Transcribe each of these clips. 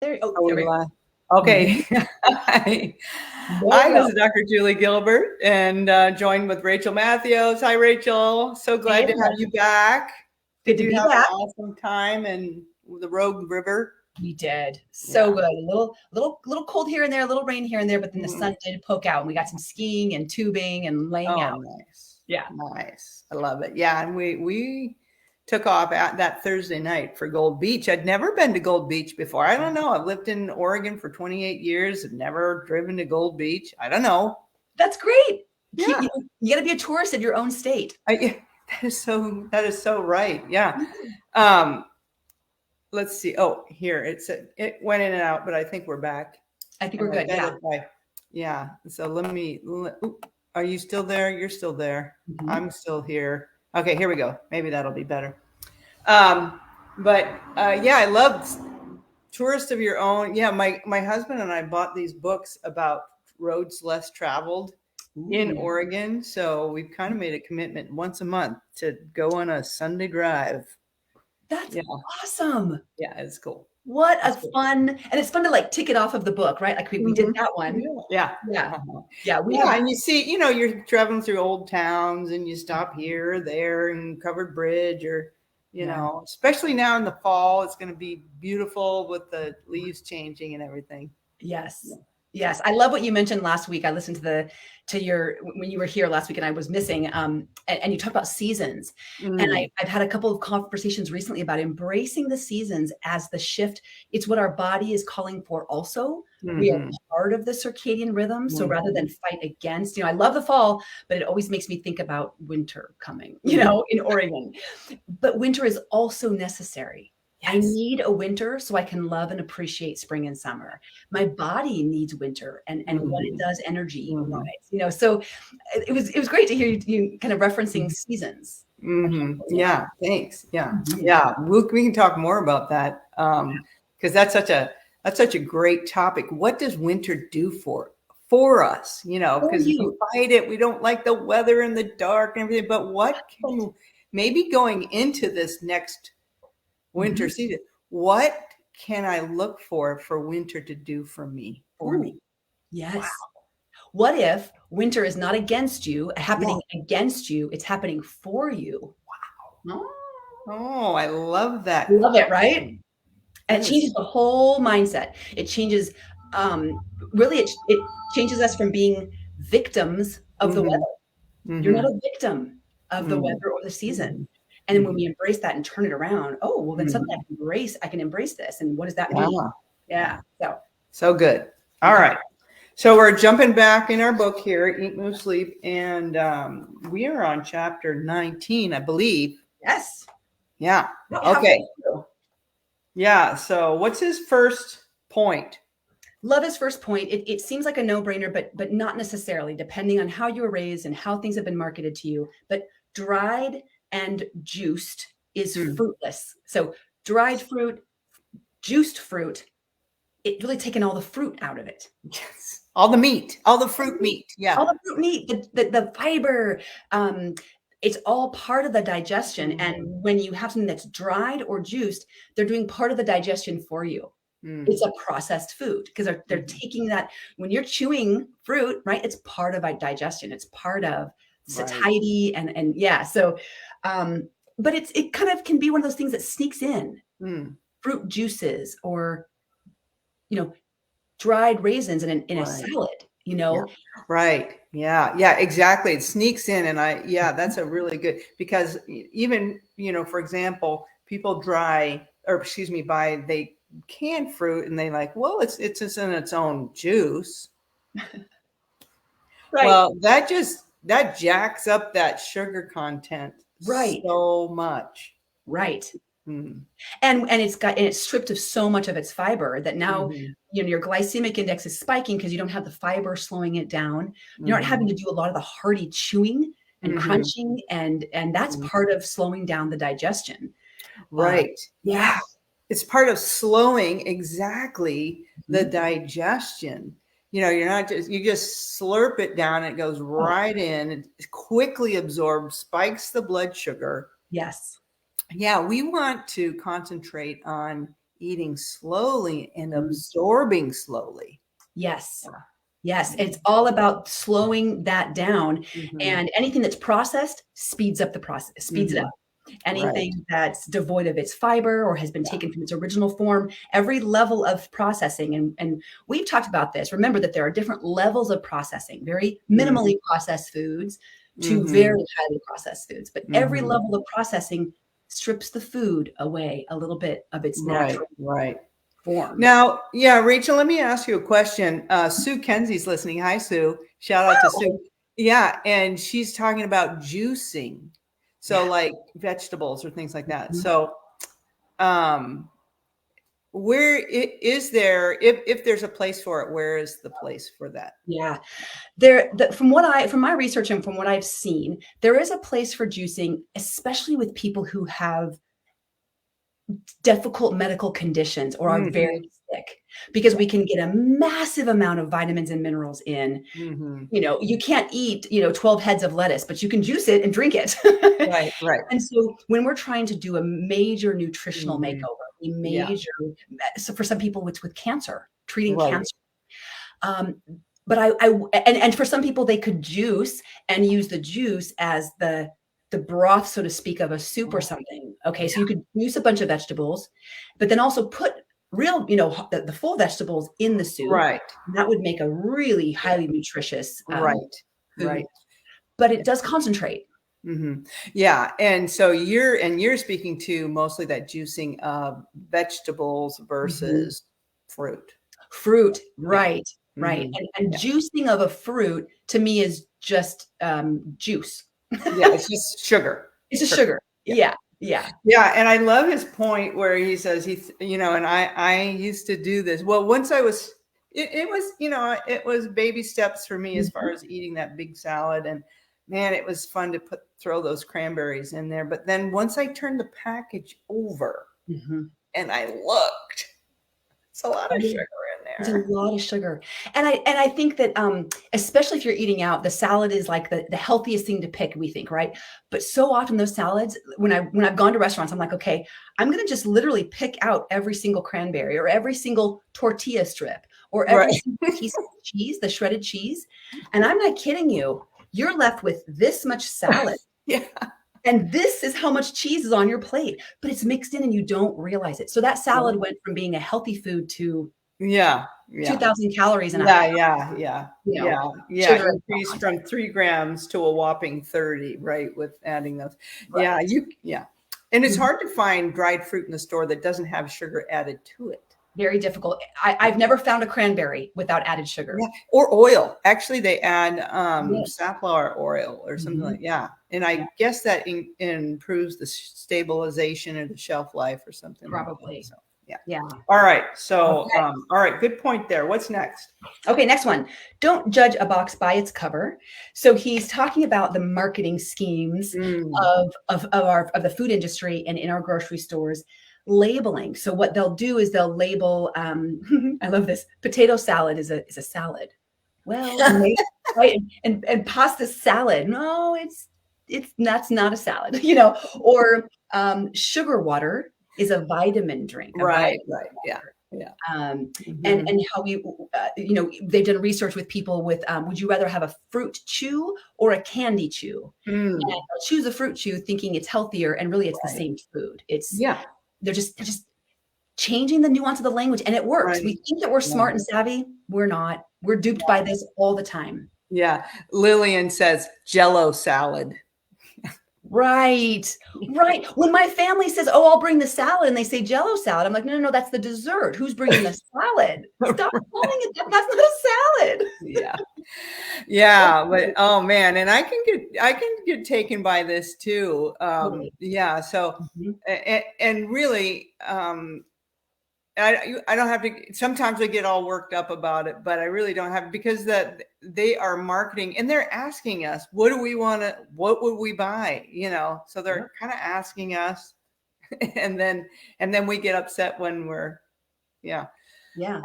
There we go. Okay. Hi. Hi, this is Dr. Julie Gilbert and joined with Rachel Matthews. Hi, Rachel. So glad to have you back. Good Did to you be have back. an awesome time in the Rogue River? We did. So good. A little cold here and there, a little rain here and there, but then the sun did poke out and we got some skiing and tubing and laying out. Nice. Yeah. Nice. I love it. Yeah. And we took off at that Thursday night for Gold Beach. I'd never been to Gold Beach before. I don't know. I've lived in Oregon for 28 years and never driven to Gold Beach. I don't know. That's great. Yeah. You got to be a tourist in your own state. That is so right. Yeah. Let's see. Oh, here it went in and out, but I think we're back. I think we're good. Yeah. Yeah. So are you still there? You're still there. Mm-hmm. I'm still here. Okay, here we go. Maybe that'll be better. Yeah, I love Tourist of Your Own. Yeah, my husband and I bought these books about roads less traveled in Oregon. So we've kind of made a commitment once a month to go on a Sunday drive. That's awesome. Yeah, it's cool. What a fun, and it's fun to like tick it off of the book, right? Like we did that one. Yeah. And you see, you're traveling through old towns and you stop here or there and Covered Bridge or, especially now in the fall, it's going to be beautiful with the leaves changing and everything. Yes. Yeah. Yes. I love what you mentioned last week. I listened when you were here last week and I was missing, and you talked about seasons. And I've had a couple of conversations recently about embracing the seasons as the shift. It's what our body is calling for also. We are part of the circadian rhythm. So rather than fight against, I love the fall, but it always makes me think about winter coming, in Oregon. But winter is also necessary. Yes. I need a winter so I can love and appreciate spring and summer. My body needs winter and what it does energy wise, so it was great to hear you kind of referencing seasons. Yeah. Thanks. Yeah. Yeah. We can talk more about that. Cause that's such a great topic. What does winter do for us? Cause we fight it. We don't like the weather and the dark and everything, but what can maybe going into this next winter season, what can I look for winter to do for me? Yes. Wow. What if winter is not against you, happening against you, it's happening for you? Wow. Oh, I love that. Love it, right? And it changes the whole mindset. It changes, really, it changes us from being victims of the weather. You're not a victim of the weather or the season. And then when we embrace that and turn it around, then suddenly I can embrace this. And what does that mean? Yeah. So good. All right. So we're jumping back in our book here, Eat, Move, Sleep. And we are on chapter 19, I believe. Yes. Yeah. Okay. Yeah. So what's his first point? Love his first point. It seems like a no-brainer, but not necessarily, depending on how you were raised and how things have been marketed to you. But dried and juiced is fruitless. So dried fruit, juiced fruit, it really taken all the fruit out of it. Yes. All the meat, all the fruit meat. Yeah. All the fruit meat, the fiber, it's all part of the digestion. And when you have something that's dried or juiced, they're doing part of the digestion for you. It's a processed food because they're taking that when you're chewing fruit, right? It's part of digestion. It's part of satiety and yeah. So, but it kind of can be one of those things that sneaks in fruit juices or, dried raisins in a salad, Yeah. Right. Yeah. Yeah, exactly. It sneaks in. And that's a really good, because even, for example, people buy they canned fruit and they like, well, it's just in its own juice. Right. Well, that jacks up that sugar content so much. Right. And it's stripped of so much of its fiber that now your glycemic index is spiking because you don't have the fiber slowing it down. You're not having to do a lot of the hearty chewing and crunching, and that's part of slowing down the digestion. Right. Yeah. It's part of slowing the digestion. You're not you just slurp it down. It goes right in. It quickly absorbs, spikes the blood sugar. Yes. Yeah. We want to concentrate on eating slowly and Mm. absorbing slowly. Yes. Yes. It's all about slowing that down. Mhm. And anything that's processed speeds up the process, speeds it Mhm. up. Anything that's devoid of its fiber or has been Yeah. taken from its original form, every level of processing, and we've talked about this. Remember that there are different levels of processing, very minimally processed foods to Mhm. very highly processed foods. But every Mhm. level of processing strips the food away a little bit of its Right, natural right. form. Now, yeah, Rachel, let me ask you a question. Sue Kenzie's listening. Hi, Sue. Shout out to Sue. Oh, Yeah, and she's talking about juicing. So yeah. like vegetables or things like that. Mhm. So um is there, if there's a place for it, where is the place for that? Yeah. From my research and from what I've seen, there is a place for juicing, especially with people who have difficult medical conditions or are very Mhm. sick, because Yeah. we can get a massive amount of vitamins and minerals in. Mhm. You can't eat, 12 heads of lettuce, but you can juice it and drink it. Right, right. And so when we're trying to do a major nutritional Mhm. makeover, Yeah. so for some people it's with cancer, treating Right. cancer. Um, but and for some people they could juice and use the juice as the broth, so to speak, of a soup or Oh, something. Okay, yeah. so you could use a bunch of vegetables, but then also put real, the full vegetables in the soup. Right. That would make a really Yeah. highly nutritious Right. food, Right. but it does concentrate. Hmm. Yeah, and so you're speaking to mostly that juicing of vegetables Mhm. versus fruit. Fruit, Yeah. right, right. Hmm. And Yeah. juicing of a fruit to me is just juice. Yeah. It's just sugar. It's a Sugar. sugar. Yeah. Yeah, yeah. Yeah. And I love his point where he says and I used to do this. Well, once I was, it was, it was baby steps for me as far Mhm. as eating that big salad. And man, it was fun to throw those cranberries in there. But then once I turned the package over, Mhm. and I looked, it's a lot Oh, of yeah. sugar in There's a there. lot of sugar. And I think that, especially if you're eating out, the salad is like the healthiest thing to pick, we think, right? But so often those salads, when I've gone to restaurants, I'm like, okay, I'm gonna just literally pick out every single cranberry or every single tortilla strip or every Right. single piece of cheese, the shredded cheese. And I'm not kidding you. You're left with this much salad. Yeah. And this is how much cheese is on your plate, but it's mixed in and you don't realize it. So that salad went from being a healthy food to Yeah. Yeah. 2,000 calories and a Yeah. half, Yeah. Yeah. Yeah. Yeah. sugar and fat Increased content. from 3 grams to a whopping 30, right? With adding those. Yeah. Right. Yeah. And it's Mhm. hard to find dried fruit in the store that doesn't have sugar added to it. Very difficult. I've never found a cranberry without added sugar. Yeah. Or oil. Actually, they add Yes. safflower oil or something Mhm. like, yeah. And Yeah, I guess that improves the stabilization or the shelf life or something like that. probably. So, yeah. Yeah. All right. So, Okay. all right. Good point there. What's next? Okay, next one. Don't judge a box by its cover. So he's talking about the marketing schemes Mm. of the food industry and in our grocery stores, labeling. So what they'll do is they'll label. I love this. Potato salad is a salad. Well, right, and pasta salad. No, it's that's not a salad. Or sugar water is a vitamin drink, a Right. vitamin Right. Yeah. water. Yeah. Um, and Mhm. and how they've done research with people with, would you rather have a fruit chew or a candy chew? And Mm. they'll choose a fruit chew thinking it's healthier, and really it's the Right. same food. It's Yeah. they're just changing the nuance of the language, and it works. We Right. think that we're Yeah. smart and savvy. We're not. We're duped by this all the time. Yeah. Lillian says Jello salad. Right, right. When my family says, "Oh, I'll bring the salad," and they say Jello salad, I'm like, "No, no, no, that's the dessert. Who's bringing the salad? Stop calling it that. That's not a salad." Yeah. Yeah, but oh man, and I can get taken by this too. Totally. Yeah, so Mhm. and really I don't have to, sometimes I get all worked up about it, but I really don't have, because that they are marketing and they're asking us, what do we want to, what would we buy? So Yep. they're kind of asking us and then we get upset when we're, yeah, Yeah.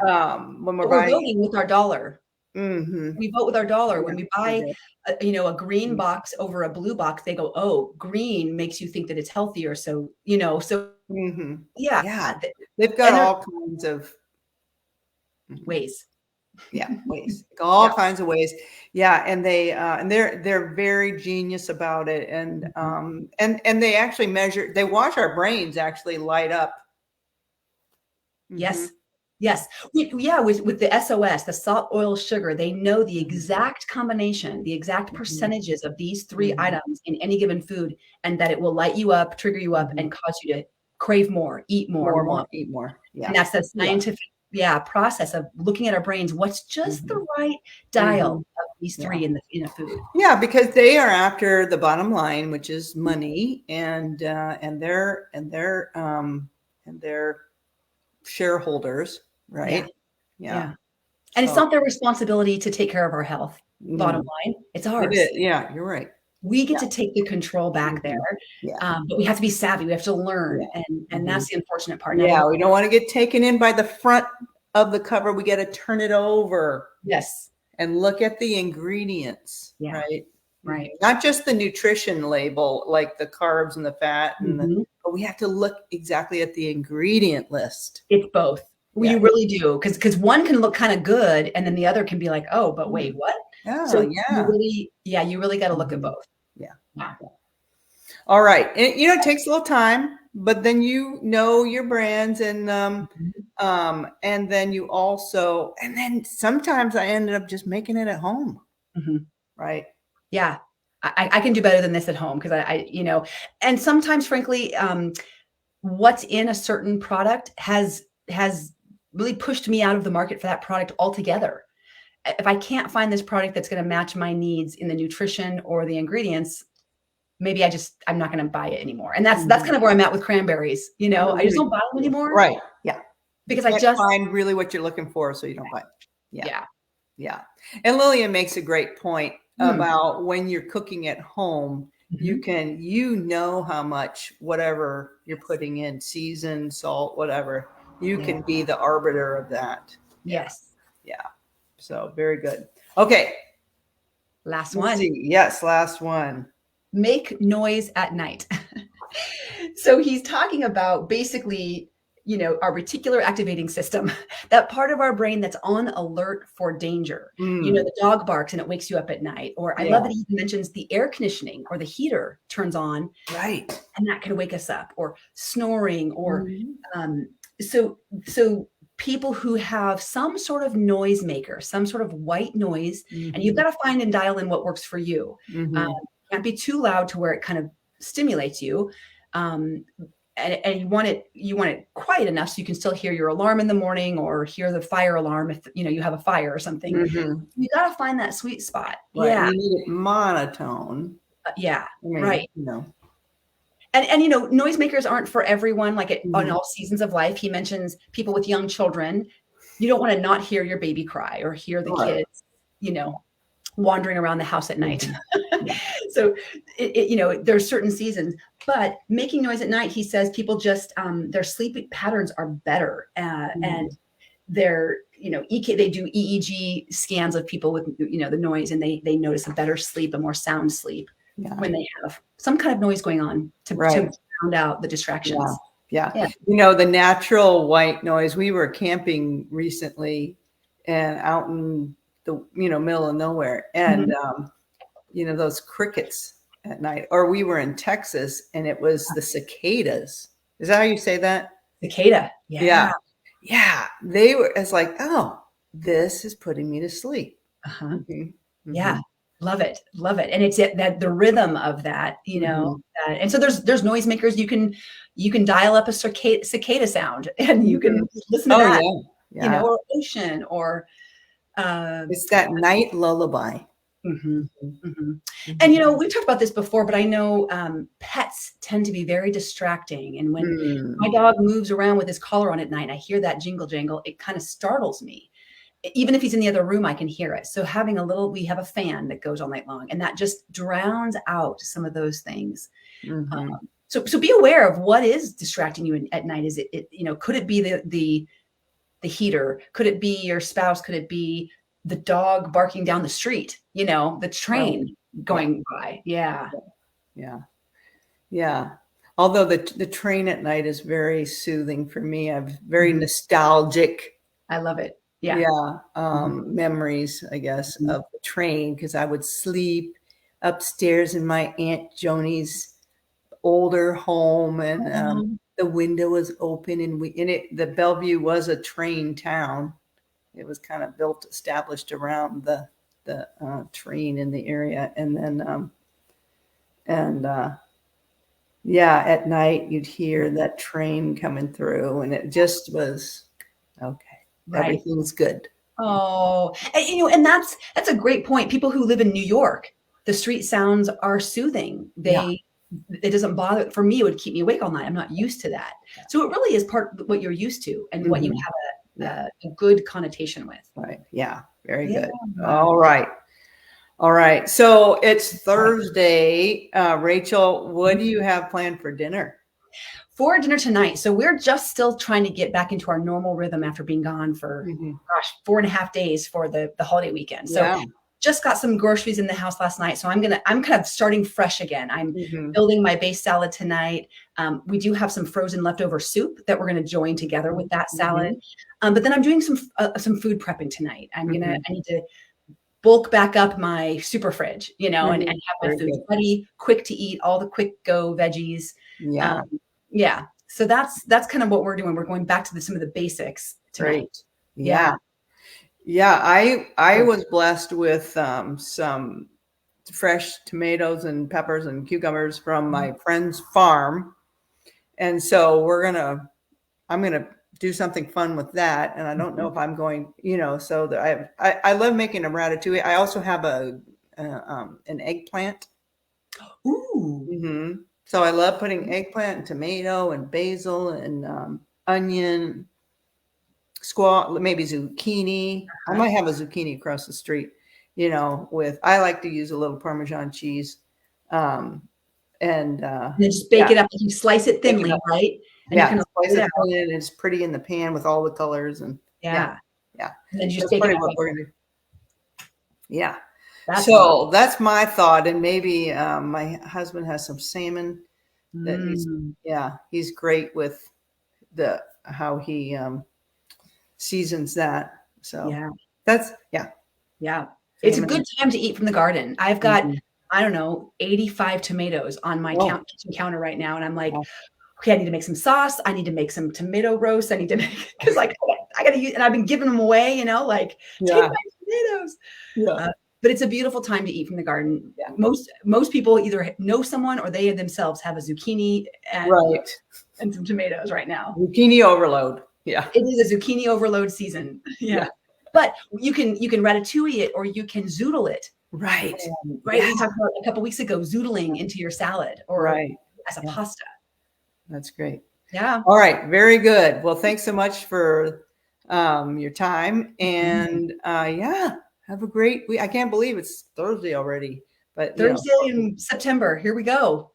when we're But we're buying. voting with our dollar. Mm-hmm. We vote with our dollar. When we buy, Okay. a green box over a blue box, they go, "Oh, green makes you think that it's healthier." So, so Mm-hmm. yeah, Yeah. They've got and there are all kinds of ways. ways, all Yeah. kinds of ways. Yeah, and they're very genius about it, and Mhm. they actually measure. They watch our brains actually light up. Mm-hmm. Yes. Yes. Yeah, with the SOS, the salt, oil, sugar, they know the exact combination, the exact Mm-hmm. percentages of these 3 Mm-hmm. items in any given food, and that it will light you up, trigger you up, Mm-hmm. and cause you to crave more, eat more, More, want. eat more. And Yeah. that's the Yeah. scientific, process of looking at our brains. What's just Mm-hmm. the right dial Mm-hmm. of these Yeah. 3 in a food? Yeah, because they are after the bottom line, which is money, and their shareholders, Yeah. right? Yeah. Yeah. And it's So not their responsibility to take care of our health. Bottom no, line, it's it is. ours. Yeah, you're right. We get Yeah. to take the control back there, Mhm. Yeah. but we have to be savvy. We have to Yeah. learn, and Mhm. that's the unfortunate part. Not Yeah, everybody. we don't want to get taken in by the front of the cover. We got to turn it over Yes. and look at the ingredients, Yeah. right? Right. Not just the nutrition label, like the carbs and the fat, Mhm. but we have to look exactly at the ingredient list. It's both. Well, Yeah. you really do, because one can look kinda good, and then the other can be like, "Oh, but wait, Mm. what?" Oh, So yeah. you really gotta look at Mhm. both. Yeah. Yeah. All right. And, it takes a little time, but then you know your brands, Mhm. and then you also, and then sometimes I ended up just making it at home, Mhm. right? Yeah. I can do better than this at home because and sometimes, frankly, what's in a certain product has really pushed me out of the market for that product altogether. If I can't find this product that's gonna match my needs in the nutrition or the ingredients, maybe I'm not gonna buy it anymore. And that's Mhm. kind of where I'm at with cranberries, I just don't buy them anymore Right. Yeah. You because I can't just find really what you're looking for, so you don't buy it. Yeah. yeah. Yeah. And Lillian makes a great point Mm, about when you're cooking at home, mhm. you know how much whatever you're putting in, season, salt, whatever, you Yeah. can be the arbiter of that. Yeah. Yes. Yeah. So very good. Okay. Last Let's one. see. Yes. Last one. Make noise at night. So he's talking about basically, our reticular activating system, that part of our brain that's on alert for danger. Mm, The dog barks and it wakes you up at night. Or I yeah. love that he mentions the air conditioning or the heater turns on Right. and that can wake us up, or snoring, or Mhm. um, so people who have some sort of noisemaker, some sort of white noise, and you've Mhm. got to find and dial in what works for you. Um, Mhm. can't be too loud to where it kind of stimulates you. Um, and you want it quiet enough so you can still hear your alarm in the morning or hear the fire alarm if you have a fire or something. Mhm. You got to find that sweet spot. Right. Yeah, You need it monotone. yeah, I mean, right. And noisemakers aren't for everyone. Like on Mhm. all seasons of life, he mentions people with young children. You don't want to not hear your baby cry or hear the Right. kids, you know, wandering around the house at night. Mhm. Yeah. So there's certain seasons, but making noise at night, he says people just their sleep patterns are better, and Mhm. they're they do EEG scans of people with the noise, and they notice a better sleep, a more sound sleep Yeah. when they have some kind of noise going on to Right. round out the Yeah. distractions. Yeah. Yeah. The natural white noise. We were camping recently and out in the, middle of nowhere. And, Mhm. those crickets at night, or we were in Texas and it was the cicadas. Is that how you say that? Cicada. Yeah. Yeah. Yeah. They were, it's like, oh, this is putting me to sleep. Uh-huh. Mhm. Yeah. Mhm. Love it. Love it. And it's that the rhythm of that, Mhm. and so there's noisemakers. You can dial up a cicada sound and you Mhm. can listen to Oh, that, yeah. Yeah. or ocean or It's that night lullaby. mhm, Mhm. mhm. And Mhm. we've talked about this before, but I know pets tend to be very distracting. And when my Mm. dog moves around with his collar on at night and I hear that jingle jangle, it kind of startles me. Even if he's in the other room, I can hear it. So we have a fan that goes all night long, and that just drowns out some of those things. Mhm. So be aware of what is distracting you at night. Is it could it be the heater? Could it be your spouse? Could it be the dog barking down the street, the train going by. Yeah. Yeah. Yeah. Although the train at night is very soothing for me. I have very nostalgic. I love it. Yeah. Memories, I guess, of the train, because I would sleep upstairs in my Aunt Joni's older home, and the window was open, and the Bellevue was a train town. It was kind of established around the train in the area, and then at night you'd hear that train coming through, and it just was okay. Right. Everything's good. Oh, and that's a great point. People who live in New York, the street sounds are soothing. It doesn't bother. For me, it would keep me awake all night. I'm not used to that. So it really is part of what you're used to and what you have a good connotation with. Right. Yeah. Very good. All right. All right. So it's Thursday. Rachel, what do you have planned for dinner? For dinner tonight. So we're just still trying to get back into our normal rhythm after being gone for, 4.5 days for the holiday weekend. So just got some groceries in the house last night. So I'm kind of starting fresh again. I'm building my base salad tonight. We do have some frozen leftover soup that we're going to join together with that salad. But then I'm doing some food prepping tonight. I need to bulk back up my super fridge, and have my food ready, quick to eat, all the quick go veggies. Yeah. So that's kind of what we're doing. We're going back to some of the basics tonight. Great. Yeah. I was blessed with some fresh tomatoes and peppers and cucumbers from my friend's farm. And so I'm going to do something fun with that. And I don't know if I'm going, so that I love making a ratatouille. I also have an eggplant. Ooh. So I love putting eggplant and tomato and basil and onion, squash, maybe zucchini. I might have a zucchini across the street, I like to use a little Parmesan cheese. And just bake it up. You slice it thinly, right? And you kind of slice it thin, and it's pretty in the pan with all the colors. And yeah. And then you just bake it up. What we're gonna do. Yeah. That's my thought. And maybe my husband has some salmon that he's great with how he seasons that. So that's it's a good time to eat from the garden. I've got I don't know 85 tomatoes on my kitchen counter right now, and I'm like, okay, I need to make some sauce. I need to make some tomato roast. I need to make because I got to use, and I've been giving them away. Take my tomatoes. But it's a beautiful time to eat from the garden. Most people either know someone or they themselves have a zucchini and some tomatoes right now. Zucchini overload. Yeah. It is a zucchini overload season. Yeah. But you can ratatouille it or you can zoodle it. Right. Right. We talked about a couple weeks ago, zoodling into your salad or as a pasta. That's great. Yeah. All right. Very good. Well, thanks so much for your time. And have a great week. I can't believe it's Thursday already. But Thursday in September. Here we go.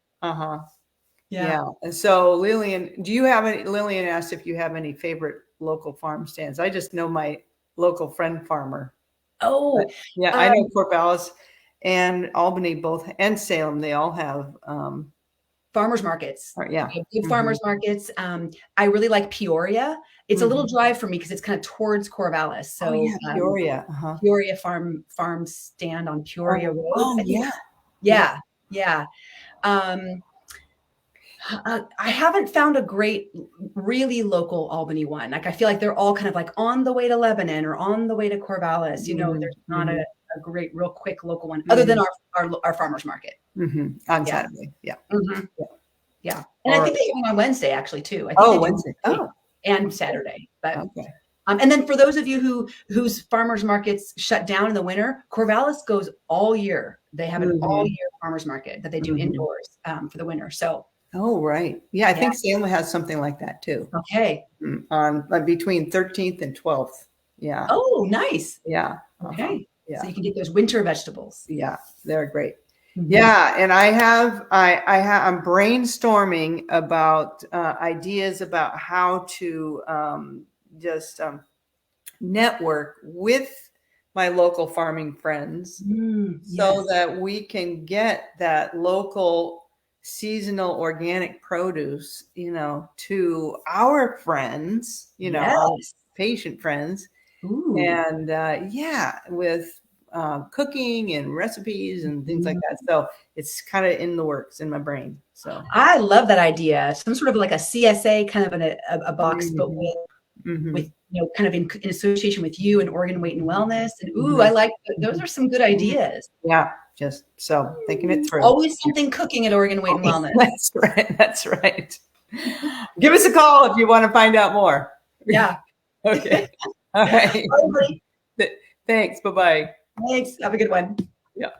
Yeah. And so Lillian, Lillian asked if you have any favorite local farm stands. I just know my local friend farmer. Oh, but, I know Corvallis and Albany both, and Salem. They all have farmers markets. Good farmers markets. I really like Peoria. It's a little drive for me because it's kind of towards Corvallis. So Peoria. Peoria farm stand on Peoria Road. Oh, yeah. I haven't found a great, really local Albany one. Like I feel like they're all kind of like on the way to Lebanon or on the way to Corvallis. There's not a great, real quick local one other than our farmers market on Saturday. Yeah. And I think they have one on Wednesday actually too. I think Wednesday. And Saturday. But and then for those of you whose farmers markets shut down in the winter, Corvallis goes all year. They have an all year farmers market that they do indoors for the winter. So. Oh, right. Yeah. I think Salem has something like that too. Okay. On between 13th and 12th. Yeah. Oh, nice. Yeah. Okay. Yeah. So you can get those winter vegetables. Yeah. They're great. Yeah. And I'm brainstorming about ideas about how to just network with my local farming friends so Yes. that we can get that local seasonal organic produce, to our friends, our Yes. patient friends. Ooh. And with cooking and recipes and things like Mhm. that. So it's kind of in the works in my brain. So I love that idea. Some sort of like a CSA kind of a box, but mhm, mhm, with kind of in association with you and Oregon Weight and Wellness. And ooh, I mhm, like those mhm, are some good mhm. ideas. Yeah, just so thinking it through. Always something cooking at Oregon Weight and Wellness. That's right. That's right. Give us a call if you want to find out more. Yeah. Okay. All right. All right, buddy. Thanks. Bye bye. Thanks. Have a good one. Yeah.